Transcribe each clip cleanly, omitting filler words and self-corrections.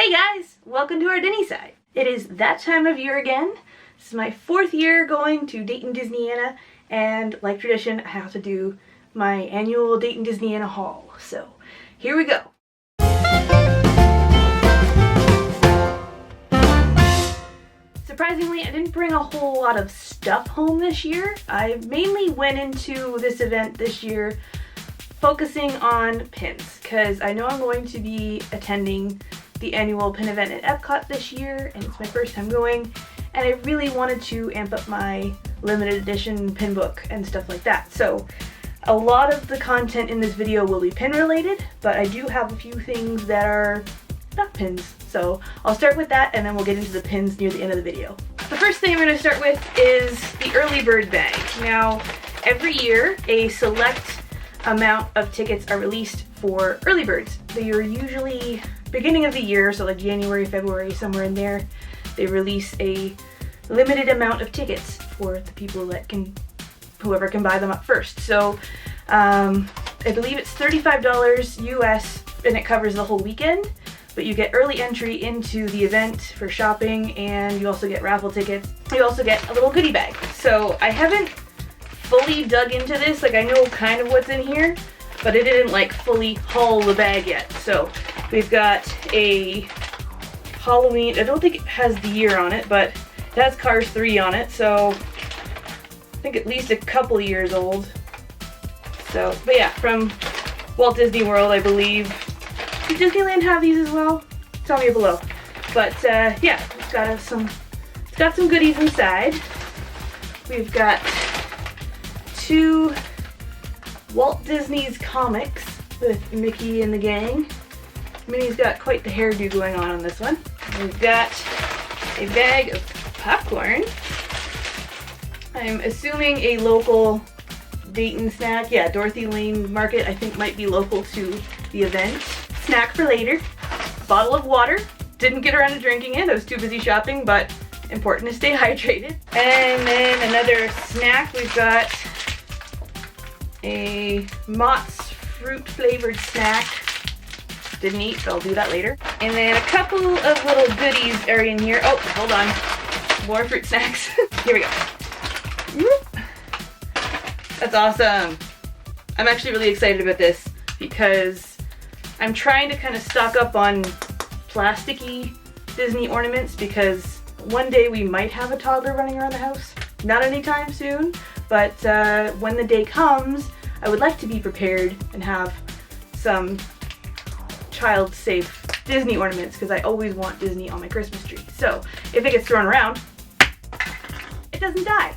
Hey guys, welcome to OurDidneeSide. It is that time of year again. This is my 4th year going to Dayton Disneyana, and like tradition, I have to do my annual Dayton Disneyana haul. So here we go. Surprisingly, I didn't bring a whole lot of stuff home this year. I mainly went into this event this year focusing on pins, because I know I'm going to be attending the annual pin event at Epcot this year, and it's my first time going, and I really wanted to amp up my limited edition pin book and stuff like that. So a lot of the content in this video will be pin related, but I do have a few things that are not pins. So I'll start with that, and then we'll get into the pins near the end of the video. The first thing I'm going to start with is the early bird bag. Now, every year a select amount of tickets are released for early birds. They are usually beginning of the year, so like January, February, somewhere in there. They release a limited amount of tickets for the people that can, whoever can buy them up first. So I believe it's $35 US, and it covers the whole weekend. But you get early entry into the event for shopping, and you also get raffle tickets. You also get a little goodie bag. So I haven't fully dug into this, like I know kind of what's in here, but I didn't like fully haul the bag yet. So we've got a Halloween, I don't think it has the year on it, but it has Cars 3 on it, so I think at least a couple years old. So, but yeah, from Walt Disney World, I believe. Does Disneyland have these as well? Tell me below. But yeah, it's got some goodies inside. We've got 2 Walt Disney's comics with Mickey and the gang. Minnie's got quite the hairdo going on this one. We've got a bag of popcorn. I'm assuming a local Dayton snack. Yeah, Dorothy Lane Market I think might be local to the event. Snack for later. Bottle of water. Didn't get around to drinking it. I was too busy shopping, but important to stay hydrated. And then another snack. We've got a Mott's fruit flavored snack. Didn't eat, so I'll do that later. And then a couple of little goodies are in here. Oh, hold on. More fruit snacks. Here we go. That's awesome. I'm actually really excited about this because I'm trying to kind of stock up on plasticky Disney ornaments, because one day we might have a toddler running around the house. Not anytime soon, but when the day comes, I would like to be prepared and have some child-safe Disney ornaments, because I always want Disney on my Christmas tree. So if it gets thrown around, it doesn't die.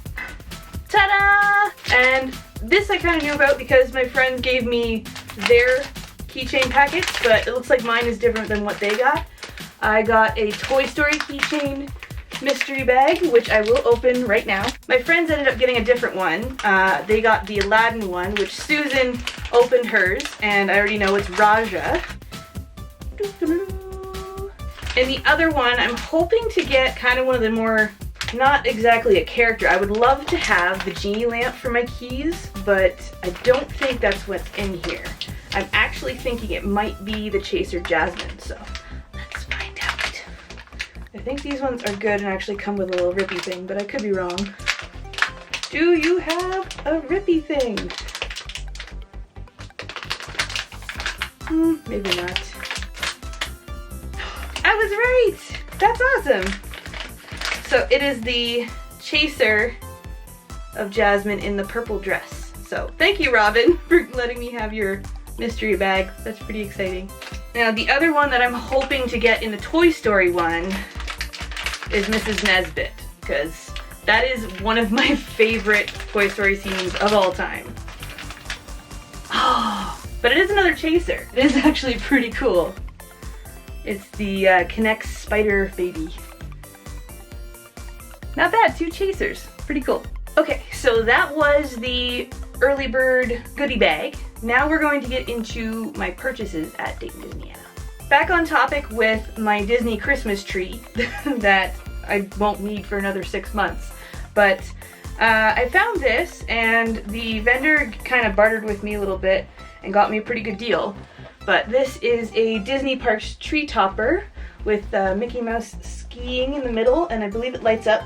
Ta-da! And this I kind of knew about because my friends gave me their keychain packets, but it looks like mine is different than what they got. I got a Toy Story keychain mystery bag, which I will open right now. My friends ended up getting a different one. They got the Aladdin one, which Susan opened hers, and I already know it's Raja. And the other one, I'm hoping to get kind of one of the more, not exactly a character. I would love to have the genie lamp for my keys, but I don't think that's what's in here. I'm actually thinking it might be the Chaser Jasmine, so let's find out. I think these ones are good and actually come with a little rippy thing, but I could be wrong. Do you have a rippy thing? Maybe not. I was right! That's awesome! So it is the Chaser of Jasmine in the purple dress. So thank you, Robin, for letting me have your mystery bag. That's pretty exciting. Now the other one that I'm hoping to get in the Toy Story one is Mrs. Nesbit, because that is one of my favorite Toy Story scenes of all time. Oh, but it is another Chaser. It is actually pretty cool. It's the K'NEX Spider Baby. Not bad, 2 Chasers. Pretty cool. Okay, so that was the early bird goodie bag. Now we're going to get into my purchases at Dayton Disneyana. Back on topic with my Disney Christmas tree that I won't need for another 6 months. But I found this, and the vendor kind of bartered with me a little bit and got me a pretty good deal. But this is a Disney Parks tree topper with Mickey Mouse skiing in the middle, and I believe it lights up.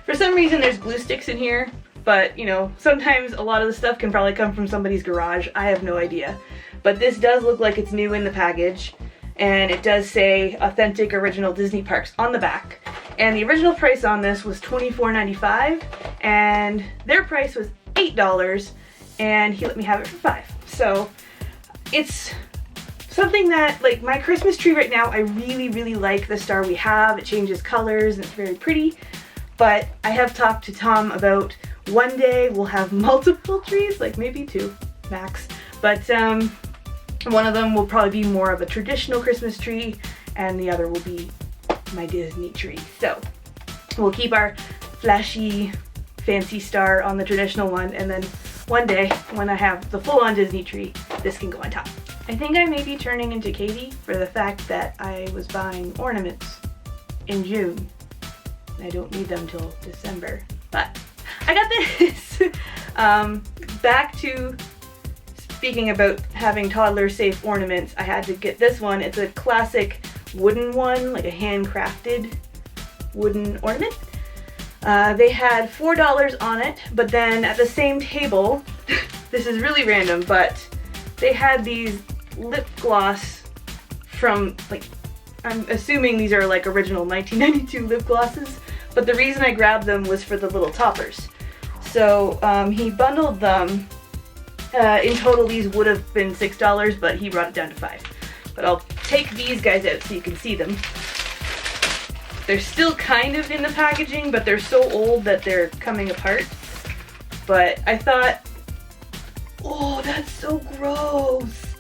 For some reason there's glue sticks in here, but you know, sometimes a lot of the stuff can probably come from somebody's garage. I have no idea. But this does look like it's new in the package, and it does say Authentic Original Disney Parks on the back. And the original price on this was $24.95, and their price was $8, and he let me have it for $5. So it's something that, like, my Christmas tree right now, I really like the star we have. It changes colors and it's very pretty. But I have talked to Tom about one day we'll have multiple trees, like maybe 2 max. But one of them will probably be more of a traditional Christmas tree, and the other will be my Disney tree. So we'll keep our flashy, fancy star on the traditional one, and then one day when I have the full-on Disney tree, this can go on top. I think I may be turning into Katie for the fact that I was buying ornaments in June. I don't need them till December, but I got this. Back to speaking about having toddler safe ornaments, I had to get this one. It's a classic wooden one, like a handcrafted wooden ornament. They had $4 on it, but then at the same table, this is really random, but they had these lip gloss from, like, I'm assuming these are like original 1992 lip glosses, but the reason I grabbed them was for the little toppers. So he bundled them. In total these would have been $6, but he brought it down to $5. But I'll take these guys out so you can see them. They're still kind of in the packaging, but they're so old that they're coming apart. But I thought, oh, that's so gross.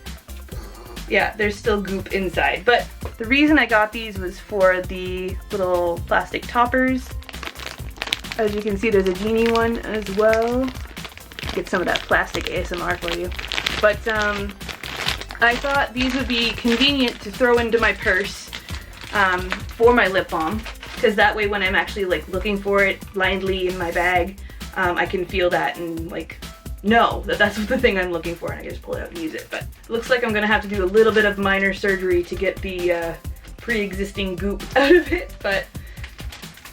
Yeah, there's still goop inside. But the reason I got these was for the little plastic toppers. As you can see, there's a Didnee one as well. Get some of that plastic ASMR for you. But I thought these would be convenient to throw into my purse for my lip balm, because that way when I'm actually like looking for it blindly in my bag, I can feel that and like know that that's the thing I'm looking for, and I can just pull it out and use it. But it looks like I'm gonna have to do a little bit of minor surgery to get the pre-existing goop out of it, but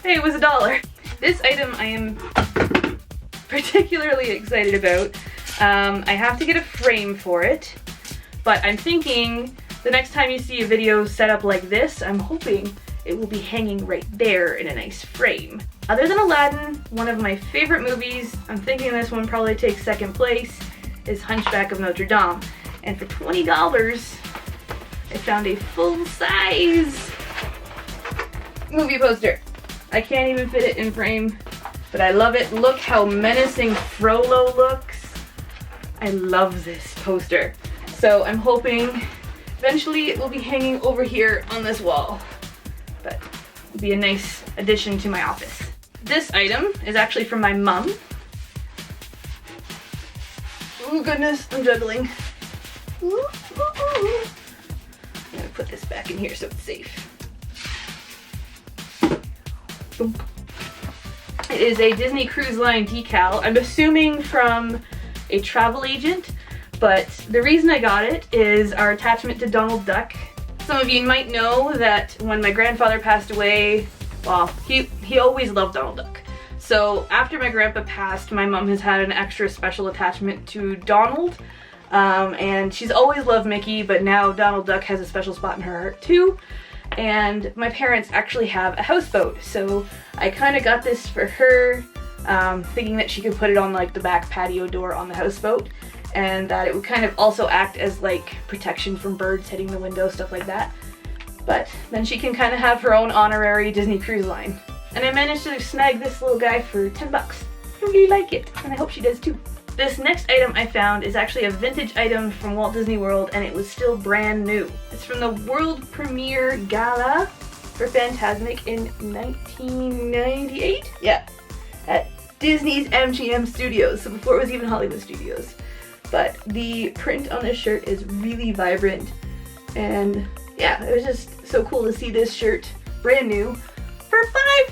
hey, it was $1. This item I am particularly excited about. I have to get a frame for it, but I'm thinking the next time you see a video set up like this, I'm hoping it will be hanging right there in a nice frame. Other than Aladdin, one of my favorite movies, I'm thinking this one probably takes second place, is Hunchback of Notre Dame. And for $20, I found a full-size movie poster. I can't even fit it in frame, but I love it. Look how menacing Frollo looks. I love this poster. So I'm hoping eventually it will be hanging over here on this wall, but it'll be a nice addition to my office. This item is actually from my mom. Oh goodness, I'm juggling. Ooh, ooh, ooh. I'm gonna put this back in here so it's safe. Boom. It is a Disney Cruise Line decal. I'm assuming from a travel agent, but the reason I got it is our attachment to Donald Duck. Some of you might know that when my grandfather passed away, well, he always loved Donald Duck. So after my grandpa passed, my mom has had an extra special attachment to Donald, and she's always loved Mickey, but now Donald Duck has a special spot in her heart too. And my parents actually have a houseboat, so I kind of got this for her, thinking that she could put it on like the back patio door on the houseboat, and that it would kind of also act as like protection from birds hitting the window, stuff like that. But then she can kind of have her own honorary Disney Cruise Line. And I managed to snag this little guy for 10 bucks. I really like it, and I hope she does too. This next item I found is actually a vintage item from Walt Disney World, and it was still brand new. It's from the world premiere gala for Fantasmic in 1998? Yeah, at Disney's MGM Studios, so before it was even Hollywood Studios. But the print on this shirt is really vibrant, and yeah, it was just so cool to see this shirt brand new for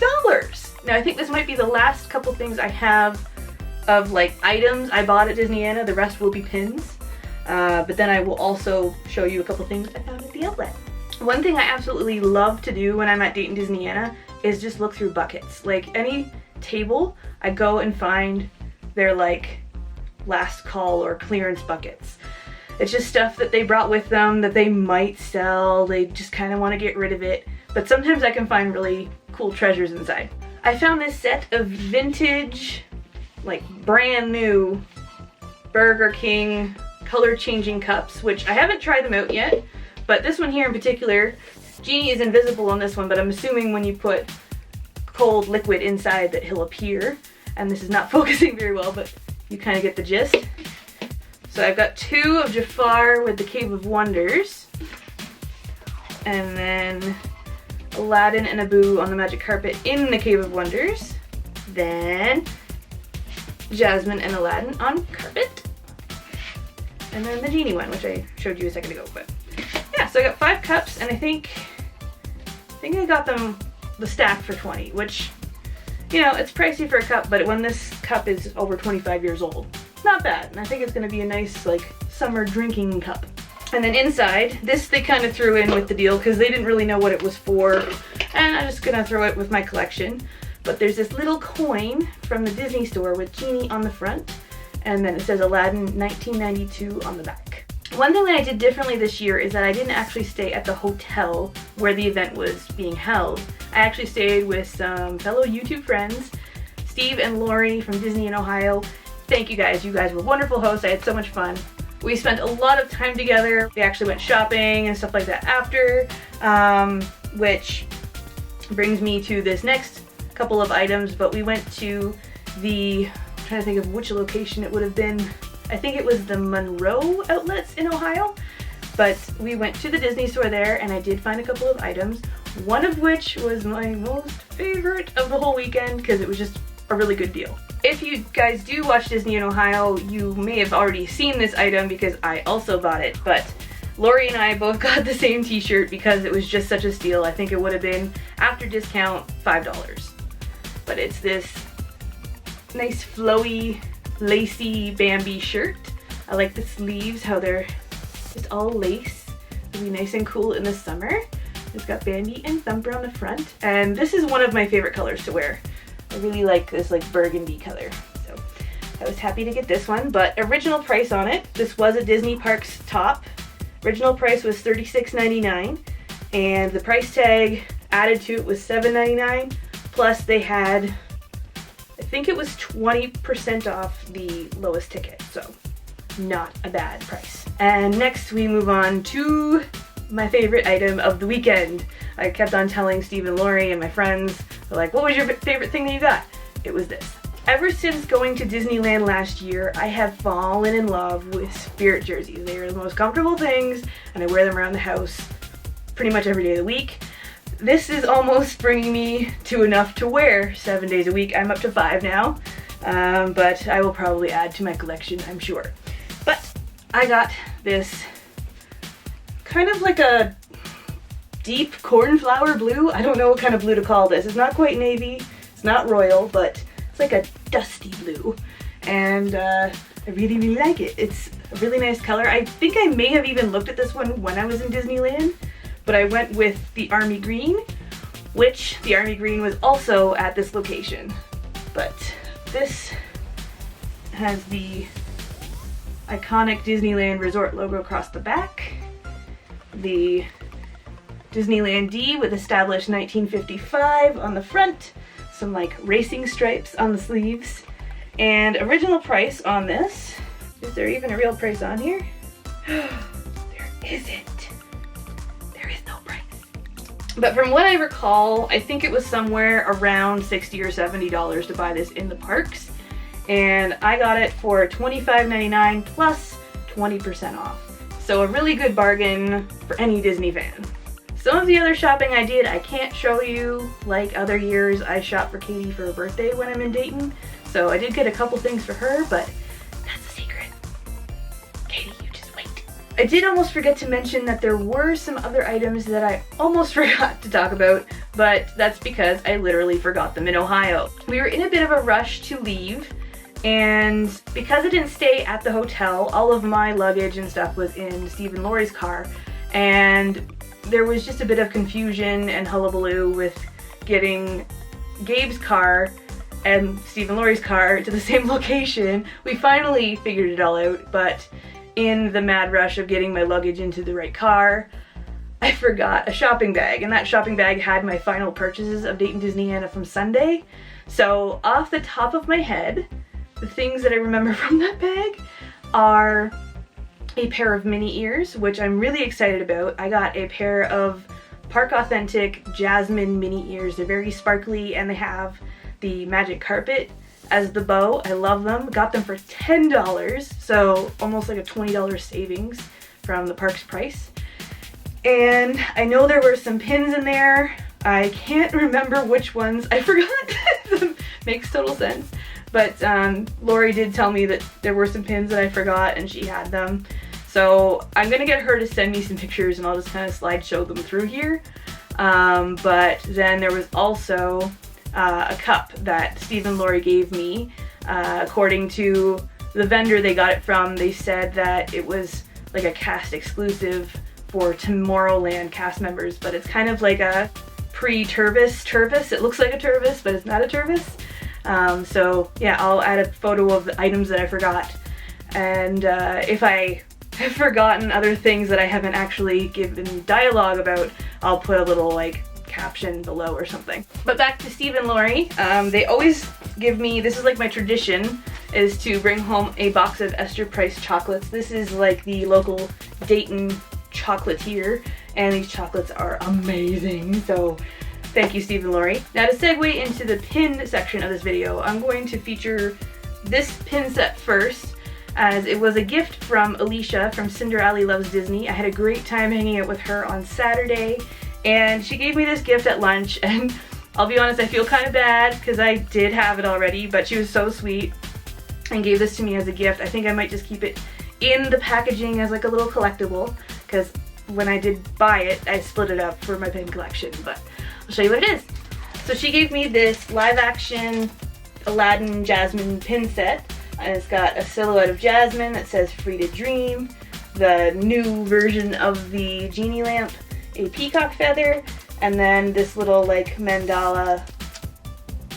$5. Now I think this might be the last couple things I have of like items I bought at Disneyana. The rest will be pins, but then I will also show you a couple things I found at the outlet. One thing I absolutely love to do when I'm at Dayton Disneyana is just look through buckets. Like any table, I go and find their like last call or clearance buckets. It's just stuff that they brought with them that they might sell. They just kind of want to get rid of it. But sometimes I can find really cool treasures inside. I found this set of vintage, like brand new Burger King color changing cups, which I haven't tried them out yet, but this one here in particular, Genie is invisible on this one, but I'm assuming when you put cold liquid inside that he'll appear, and this is not focusing very well, but you kind of get the gist. So I've got two of Jafar with the Cave of Wonders, and then Aladdin and Abu on the magic carpet in the Cave of Wonders, then Jasmine and Aladdin on carpet, and then the Genie one, which I showed you a second ago. But yeah, so I got 5 cups, and I think I got them the stack for 20, which, you know, it's pricey for a cup, but when this cup is over 25 years old, not bad. And I think it's gonna be a nice like summer drinking cup. And then inside, this they kind of threw in with the deal because they didn't really know what it was for, and I'm just gonna throw it with my collection. But there's this little coin from the Disney store with Genie on the front, and then it says Aladdin 1992 on the back. One thing that I did differently this year is that I didn't actually stay at the hotel where the event was being held. I actually stayed with some fellow YouTube friends, Steve and Lori from Disney in Ohio. Thank you guys were wonderful hosts. I had so much fun. We spent a lot of time together. We actually went shopping and stuff like that after, which brings me to this next couple of items. But we went to the, I'm trying to think of which location it would have been. I think it was the Monroe outlets in Ohio. But we went to the Disney store there, and I did find a couple of items. One of which was my most favorite of the whole weekend because it was just a really good deal. If you guys do watch Disney in Ohio, you may have already seen this item because I also bought it, but Lori and I both got the same t-shirt because it was just such a steal. I think it would have been, after discount, $5. But it's this nice flowy, lacy Bambi shirt. I like the sleeves, how they're just all lace. It'll be nice and cool in the summer. It's got Bambi and Thumper on the front, and this is one of my favorite colors to wear. I really like this like burgundy color, so I was happy to get this one. But original price on it, this was a Disney Parks top. Original price was $36.99, and the price tag added to it was $7.99. Plus they had, I think it was 20% off the lowest ticket, so not a bad price. And next we move on to my favorite item of the weekend. I kept on telling Steve and Lori and my friends, they're like, what was your favorite thing that you got? It was this. Ever since going to Disneyland last year, I have fallen in love with Spirit jerseys. They are the most comfortable things, and I wear them around the house pretty much every day of the week. This is almost bringing me to enough to wear 7 days a week. I'm up to 5 now, but I will probably add to my collection, I'm sure. But I got this kind of like a deep cornflower blue. I don't know what kind of blue to call this. It's not quite navy, it's not royal, but it's like a dusty blue. And I really, really like it. It's a really nice color. I think I may have even looked at this one when I was in Disneyland, but I went with the army green, which the army green was also at this location. But this has the iconic Disneyland Resort logo across the back, the Disneyland D with established 1955 on the front, some like racing stripes on the sleeves, and original price on this, is there even a real price on here? There isn't. There is no price. But from what I recall, I think it was somewhere around $60 or $70 to buy this in the parks, and I got it for $25.99 plus 20% off. So a really good bargain for any Disney fan. Some of the other shopping I did, I can't show you. Like other years, I shop for Katie for her birthday when I'm in Dayton. So I did get a couple things for her, but that's a secret. Katie, you just wait. I did almost forget to mention that there were some other items that I almost forgot to talk about, but that's because I literally forgot them in Ohio. We were in a bit of a rush to leave, and because I didn't stay at the hotel, all of my luggage and stuff was in Steve and Lori's car, and there was just a bit of confusion and hullabaloo with getting Gabe's car and Steve and Lori's car to the same location. We finally figured it all out, but in the mad rush of getting my luggage into the right car, I forgot a shopping bag, and that shopping bag had my final purchases of Dayton Disneyana from Sunday. So off the top of my head, the things that I remember from that bag are a pair of mini ears, which I'm really excited about. I got a pair of Park Authentic Jasmine mini ears. They're very sparkly and they have the magic carpet as the bow. I love them. Got them for $10, so almost like a $20 savings from the park's price. And I know there were some pins in there. I can't remember which ones. I forgot. Makes total sense. But Lori did tell me that there were some pins that I forgot and she had them. So I'm gonna get her to send me some pictures and I'll just kind of slideshow them through here. But then there was also a cup that Steve and Lori gave me. According to the vendor they got it from, they said that it was like a cast exclusive for Tomorrowland cast members, but it's kind of like a pre-Turvis Turvis. It looks like a Turvis, but it's not a Turvis. So yeah, I'll add a photo of the items that I forgot. And if I have forgotten other things that I haven't actually given dialogue about, I'll put a little like caption below or something. But back to Steve and Lori, they always give me, this is like my tradition, is to bring home a box of Esther Price chocolates. This is like the local Dayton chocolatier, and these chocolates are amazing. So thank you, Steve and Lori. Now to segue into the pin section of this video, I'm going to feature this pin set first, as it was a gift from Alicia from Cinderella Loves Disney. I had a great time hanging out with her on Saturday, and she gave me this gift at lunch, and I'll be honest, I feel kind of bad because I did have it already, but she was so sweet and gave this to me as a gift. I think I might just keep it in the packaging as like a little collectible, because when I did buy it, I split it up for my pin collection, but I'll show you what it is. So she gave me this live action Aladdin Jasmine pin set, and it's got a silhouette of Jasmine that says "Free to Dream," the new version of the genie lamp, a peacock feather, and then this little like mandala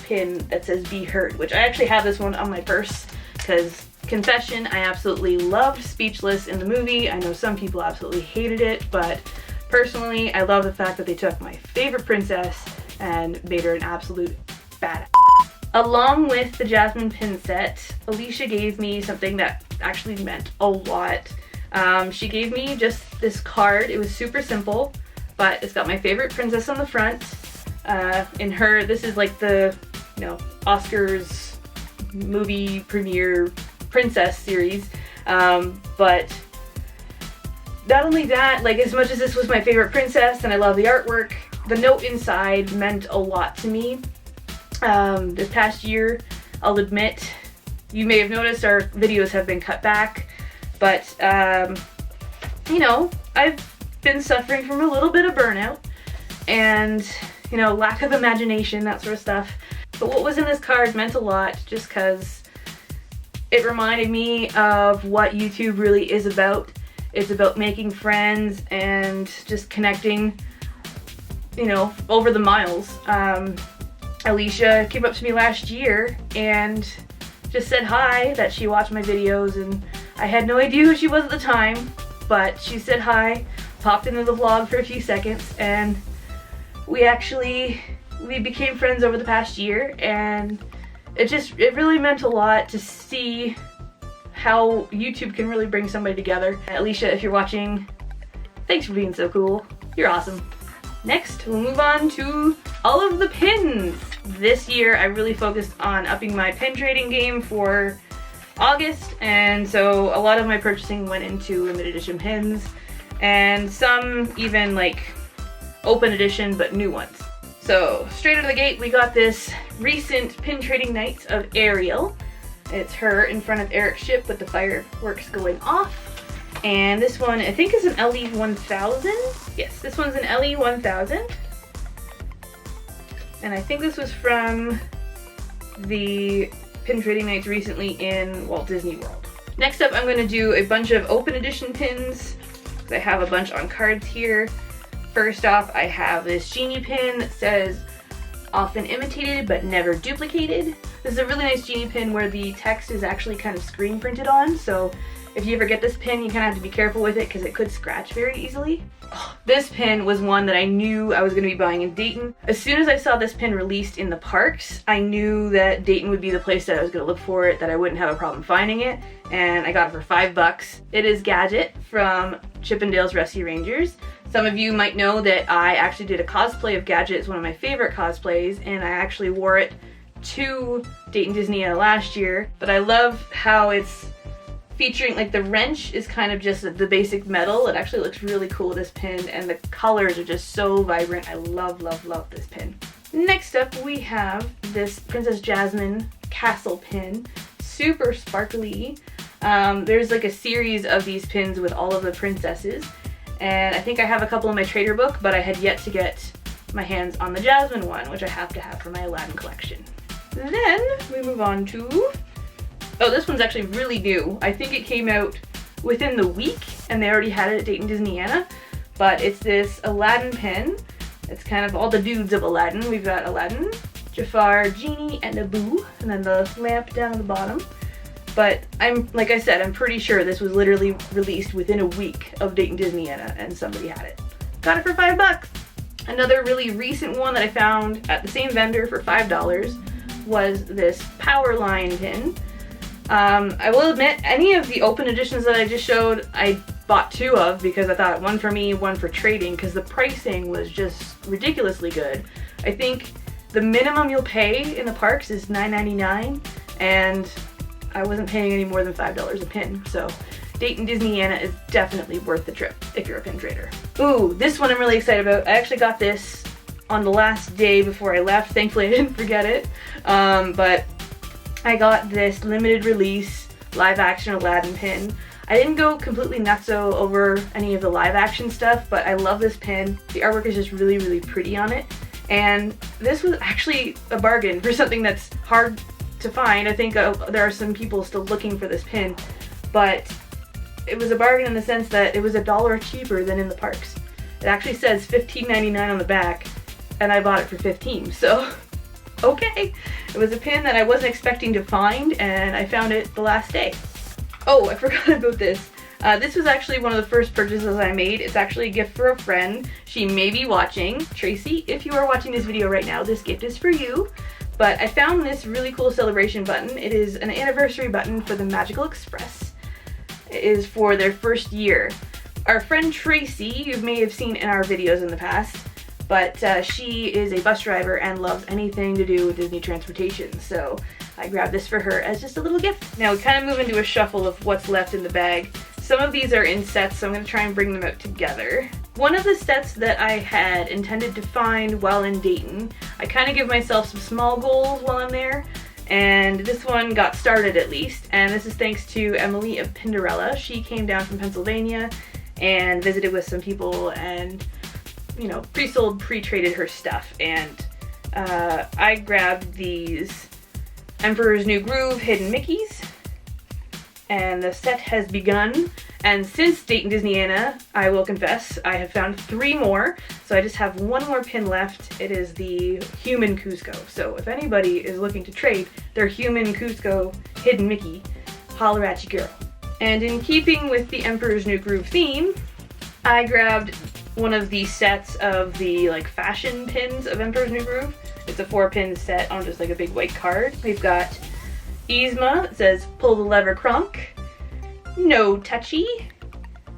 pin that says "Be Heard," which I actually have this one on my purse because, confession, I absolutely loved Speechless in the movie. I know some people absolutely hated it, but personally, I love the fact that they took my favorite princess and made her an absolute badass. Along with the Jasmine pin set, Alicia gave me something that actually meant a lot. She gave me just this card. It was super simple, but it's got my favorite princess on the front. In her, this is like the, you know, Oscars movie premiere princess series. But not only that, like, as much as this was my favorite princess and I love the artwork, the note inside meant a lot to me. This past year, I'll admit, you may have noticed our videos have been cut back, but you know, I've been suffering from a little bit of burnout and, you know, lack of imagination, that sort of stuff. But what was in this card meant a lot just because it reminded me of what YouTube really is about. It's about making friends and just connecting, you know, over the miles. Alicia came up to me last year and just said hi, that she watched my videos, and I had no idea who she was at the time, but she said hi, popped into the vlog for a few seconds, and we became friends over the past year, and it really meant a lot to see how YouTube can really bring somebody together. Alicia, if you're watching, thanks for being so cool. You're awesome. Next, we'll move on to all of the pins. This year, I really focused on upping my pin trading game for August, and so a lot of my purchasing went into limited edition pins, and some even like open edition but new ones. So straight out of the gate, we got this recent pin trading night of Ariel. It's her in front of Eric's ship with the fireworks going off. And this one, I think, is an LE 1000. Yes, this one's an LE 1000. And I think this was from the pin trading nights recently in Walt Disney World. Next up, I'm going to do a bunch of open edition pins. I have a bunch on cards here. First off, I have this genie pin that says often imitated but never duplicated. This is a really nice genie pin where the text is actually kind of screen printed on, so if you ever get this pin, you kind of have to be careful with it because it could scratch very easily. This pin was one that I knew I was going to be buying in Dayton. As soon as I saw this pin released in the parks, I knew that Dayton would be the place that I was going to look for it, that I wouldn't have a problem finding it, and I got it for $5. It is Gadget from Chippendale's Rescue Rangers. Some of you might know that I actually did a cosplay of Gadget. It's one of my favorite cosplays, and I actually wore it to Dayton Disneyana last year. But I love how it's featuring, like, the wrench is kind of just the basic metal. It actually looks really cool, this pin, and the colors are just so vibrant. I love, love, love this pin. Next up, we have this Princess Jasmine castle pin. Super sparkly. There's like a series of these pins with all of the princesses. And I think I have a couple in my trader book, but I had yet to get my hands on the Jasmine one, which I have to have for my Aladdin collection. Then we move on to, oh, this one's actually really new. I think it came out within the week and they already had it at Dayton Disneyana, but it's this Aladdin pin. It's kind of all the dudes of Aladdin. We've got Aladdin, Jafar, Genie, and Abu, and then the lamp down at the bottom. But like I said, I'm pretty sure this was literally released within a week of Dayton Disneyana and somebody had it. Got it for $5. Another really recent one that I found at the same vendor for $5 was this Power Line pin. I will admit, any of the open editions that I just showed, I bought 2 of because I thought one for me, one for trading, because the pricing was just ridiculously good. I think the minimum you'll pay in the parks is $9.99, and I wasn't paying any more than $5 a pin, so Dayton Disneyana is definitely worth the trip if you're a pin trader. Ooh, this one I'm really excited about. I actually got this on the last day before I left. Thankfully I didn't forget it, but I got this limited release live action Aladdin pin. I didn't go completely nutso over any of the live action stuff, but I love this pin. The artwork is just really, really pretty on it, and this was actually a bargain for something that's hard to find. I think there are some people still looking for this pin, but it was a bargain in the sense that it was $1 cheaper than in the parks. It actually says $15.99 on the back, and I bought it for $15, so okay. It was a pin that I wasn't expecting to find, and I found it the last day. Oh, I forgot about this. This was actually one of the first purchases I made. It's actually a gift for a friend. She may be watching. Tracy, if you are watching this video right now, this gift is for you. But I found this really cool celebration button. It is an anniversary button for the Magical Express. It is for their first year. Our friend Tracy, you may have seen in our videos in the past, but she is a bus driver and loves anything to do with Disney transportation. So I grabbed this for her as just a little gift. Now we kind of move into a shuffle of what's left in the bag. Some of these are in sets, so I'm going to try and bring them out together. One of the sets that I had intended to find while in Dayton, I kind of give myself some small goals while I'm there, and this one got started at least, and this is thanks to Emily of Pinderella. She came down from Pennsylvania and visited with some people and, you know, pre-sold, pre-traded her stuff, and I grabbed these Emperor's New Groove Hidden Mickeys, and the set has begun. And since Dayton Disneyana, I will confess, I have found 3 more, so I just have 1 more pin left. It is the Human Cusco. So if anybody is looking to trade their Human Cusco Hidden Mickey, holler at your girl. And in keeping with the Emperor's New Groove theme, I grabbed one of the sets of the like fashion pins of Emperor's New Groove. It's a 4-pin set on just like a big white card. We've got Yzma that says pull the lever crunk, no touchy,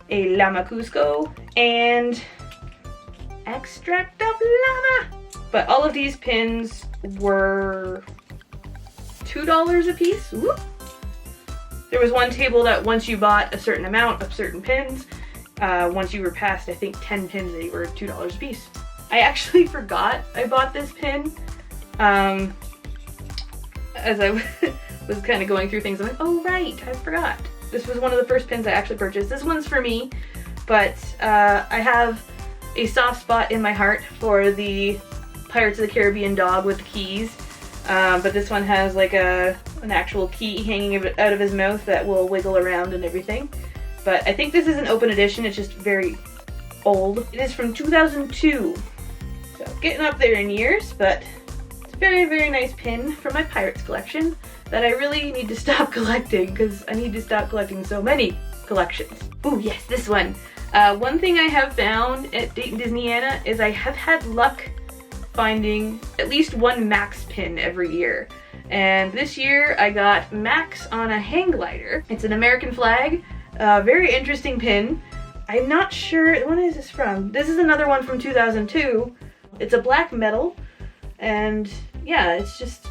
a Llama Cusco, and extract of llama. But all of these pins were $2 a piece. Whoop. There was one table that once you bought a certain amount of certain pins, once you were past, I think 10 pins, they were $2 a piece. I actually forgot I bought this pin. As I was kind of going through things, I'm like, oh right, I forgot. This was one of the first pins I actually purchased. This one's for me, but I have a soft spot in my heart for the Pirates of the Caribbean dog with the keys. But this one has like an actual key hanging out of his mouth that will wiggle around and everything. But I think this is an open edition. It's just very old. It is from 2002. So getting up there in years, but it's a very, very nice pin from my Pirates collection that I really need to stop collecting because I need to stop collecting so many collections. Ooh, yes, this one. One thing I have found at Dayton Disneyana is I have had luck finding at least one Max pin every year. And this year I got Max on a hang glider. It's an American flag, very interesting pin. I'm not sure, when is this from? This is another one from 2002. It's a black metal, and yeah, it's just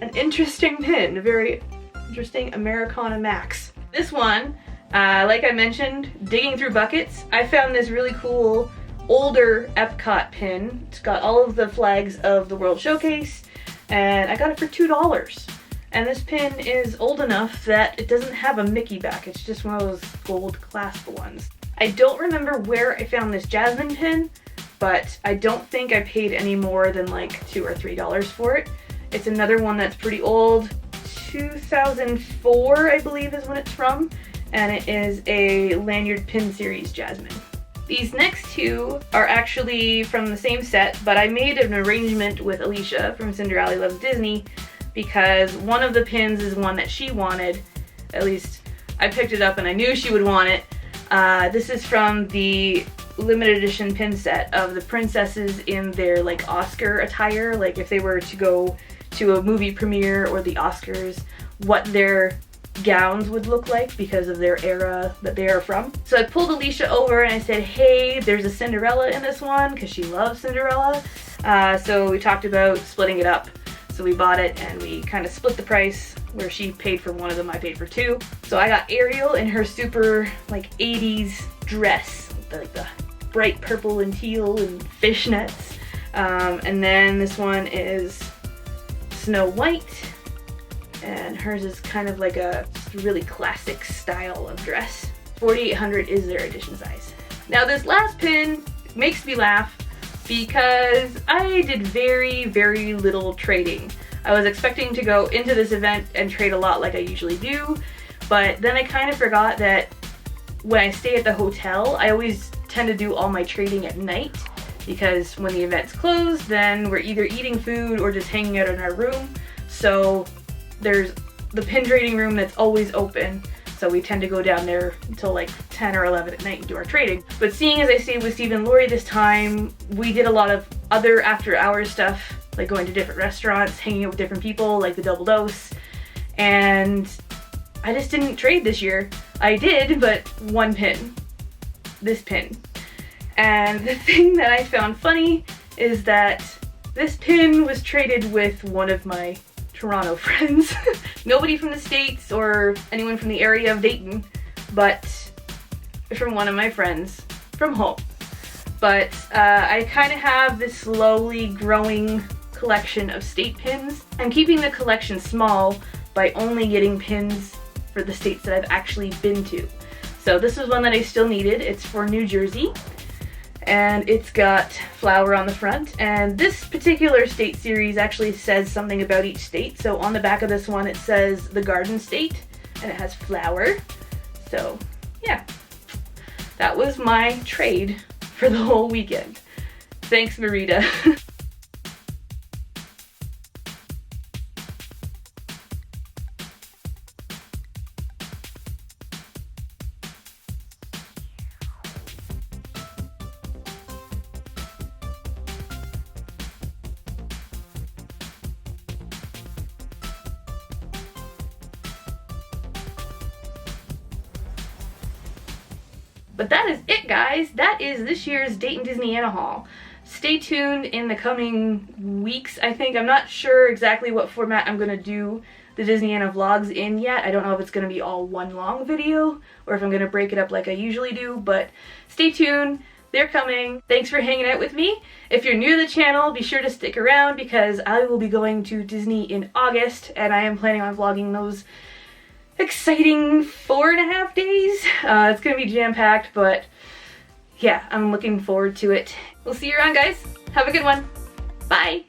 an interesting pin, a very interesting Americana Max. This one, like I mentioned, digging through buckets, I found this really cool older Epcot pin. It's got all of the flags of the World Showcase, and I got it for $2. And this pin is old enough that it doesn't have a Mickey back. It's just one of those gold clasp ones. I don't remember where I found this Jasmine pin, but I don't think I paid any more than like $2 or $3 for it. It's another one that's pretty old. 2004, I believe, is when it's from, and it is a lanyard pin series Jasmine. These next two are actually from the same set, but I made an arrangement with Alicia from Cinderella Loves Disney because one of the pins is one that she wanted. At least I picked it up and I knew she would want it. This is from the limited edition pin set of the princesses in their like Oscar attire, like if they were to go to a movie premiere or the Oscars, what their gowns would look like because of their era that they are from. So I pulled Alicia over and I said, hey, there's a Cinderella in this one because she loves Cinderella. So we talked about splitting it up. So we bought it and we kind of split the price, where she paid for one of them, I paid for two. So I got Ariel in her super like 80s dress, like the bright purple and teal and fishnets. And then this one is Snow White, and hers is kind of like a really classic style of dress. 4800 is their edition size. Now this last pin makes me laugh because I did very, very little trading. I was expecting to go into this event and trade a lot like I usually do, but then I kind of forgot that when I stay at the hotel, I always tend to do all my trading at night, because when the event's closed, then we're either eating food or just hanging out in our room. So there's the pin trading room that's always open, so we tend to go down there until like 10 or 11 at night and do our trading. But seeing as I stayed with Steve and Lori this time, we did a lot of other after hours stuff, like going to different restaurants, hanging out with different people, like the Double Dose, and I just didn't trade this year. I did, but one pin. This pin. And the thing that I found funny is that this pin was traded with one of my Toronto friends. Nobody from the States or anyone from the area of Dayton, but from one of my friends from home. But I kind of have this slowly growing collection of state pins. I'm keeping the collection small by only getting pins for the states that I've actually been to. So this is one that I still needed. It's for New Jersey, and it's got flower on the front, and this particular state series actually says something about each state. So on the back of this one it says the Garden State, and it has flower. So yeah, that was my trade for the whole weekend. Thanks, Marita. But that is it, guys. That is this year's Dayton Disneyana haul. Stay tuned in the coming weeks, I think. I'm not sure exactly what format I'm going to do the Disneyana vlogs in yet. I don't know if it's going to be all one long video or if I'm going to break it up like I usually do, but stay tuned. They're coming. Thanks for hanging out with me. If you're new to the channel, be sure to stick around because I will be going to Disney in August, and I am planning on vlogging those exciting 4.5 days. It's gonna be jam-packed, but yeah, I'm looking forward to it. We'll see you around, guys. Have a good one. Bye.